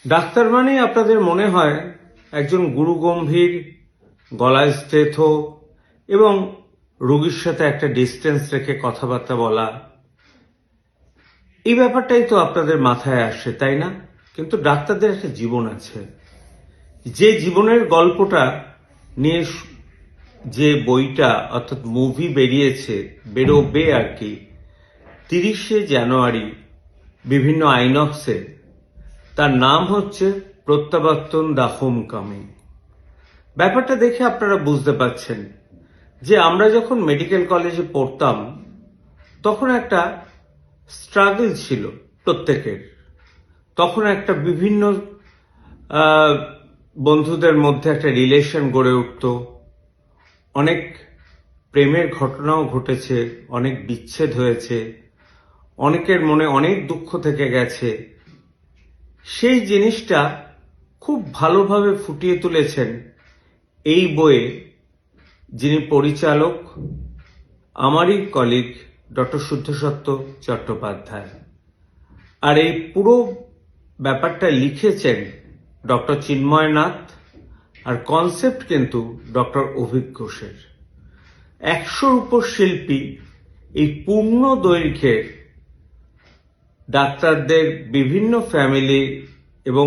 Doctor মানেই আপনাদের মনে হয় একজন গুরুগম্ভীর, গলায় স্টেথো এবং রোগীর সাথে একটা ডিস্টেন্স রেখে কথাবার্তা বলা, এই ব্যাপারটাই তো আপনাদের মাথায় আসে, তাই না? কিন্তু ডাক্তারদের একটা জীবন আছে, যে জীবনের গল্পটা নিয়ে যে বইটা অর্থাৎ মুভি বেরোবে আর কি 30শে জানুয়ারি বিভিন্ন আইনক্সে, তার নাম হচ্ছে প্রত্যাবর্তন দ্য হোম কামিং। ব্যাপারটা দেখে আপনারা বুঝতে পারছেন যে আমরা যখন মেডিকেল কলেজে পড়তাম তখন একটা স্ট্রাগল ছিল প্রত্যেকের। তখন একটা বিভিন্ন বন্ধুদের মধ্যে একটা রিলেশন গড়ে উঠত, অনেক প্রেমের ঘটনাও ঘটেছে, অনেক বিচ্ছেদ হয়েছে, অনেকের মনে অনেক দুঃখ থেকে গেছে। সেই জিনিসটা খুব ভালোভাবে ফুটিয়ে তুলেছেন এই বইয়ে যিনি পরিচালক, আমারই কলিগ ডক্টর শুদ্ধসত্য চট্টোপাধ্যায়। আর এই পুরো ব্যাপারটা লিখেছেন ডক্টর চিন্ময় নাথ, আর কনসেপ্ট কিন্তু ডক্টর অভিক ঘোষের। 100-র উপর শিল্পী এই পূর্ণ দৈর্ঘ্যের ডাক্তারদের বিভিন্ন ফ্যামিলি এবং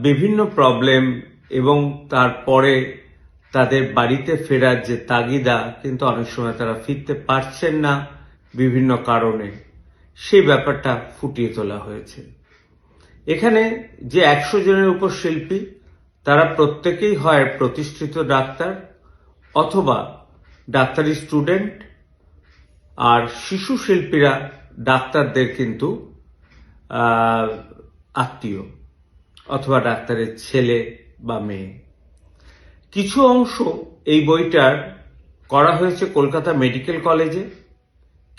বিভিন্ন প্রবলেম এবং তারপরে তাদের বাড়িতে ফেরার যে তাগিদা, কিন্তু অনেক সময় তারা ফিরতে পারছেন না বিভিন্ন কারণে, সেই ব্যাপারটা ফুটিয়ে তোলা হয়েছে। এখানে যে 100 জনের উপর শিল্পী, তারা প্রত্যেকেই হয় প্রতিষ্ঠিত ডাক্তার অথবা ডাক্তারি স্টুডেন্ট, আর শিশু শিল্পীরা ডাক্তারদের কিন্তু আত্মীয় অথবা ডাক্তারের ছেলে বা মেয়ে। কিছু অংশ এই বইটার করা হয়েছে কলকাতা মেডিকেল কলেজে,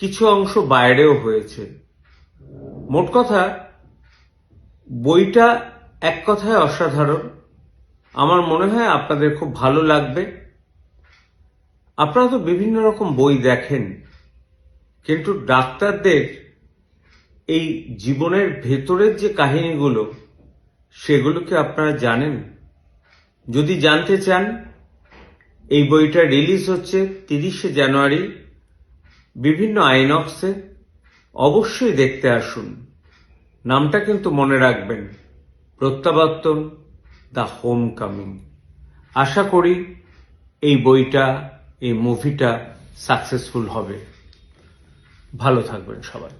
কিছু অংশ বাইরেও হয়েছে। মোট কথা বইটা এক কথায় অসাধারণ। আমার মনে হয় আপনাদের খুব ভালো লাগবে। আপনারা তো বিভিন্ন রকম বই দেখেন, কিন্তু ডাক্তারদের এই জীবনের ভেতরের যে কাহিনীগুলো, সেগুলো কি আপনারা জানেন? যদি জানতে চান, এই বইটা রিলিজ হচ্ছে 30শে জানুয়ারি বিভিন্ন আইনক্সে। অবশ্যই দেখতে আসুন। নামটা কিন্তু মনে রাখবেন, প্রত্যাবর্তন দ্য হোম কামিং। আশা করি এই বইটা, এই মুভিটা সাকসেসফুল হবে। ভালো থাকবেন সবাই।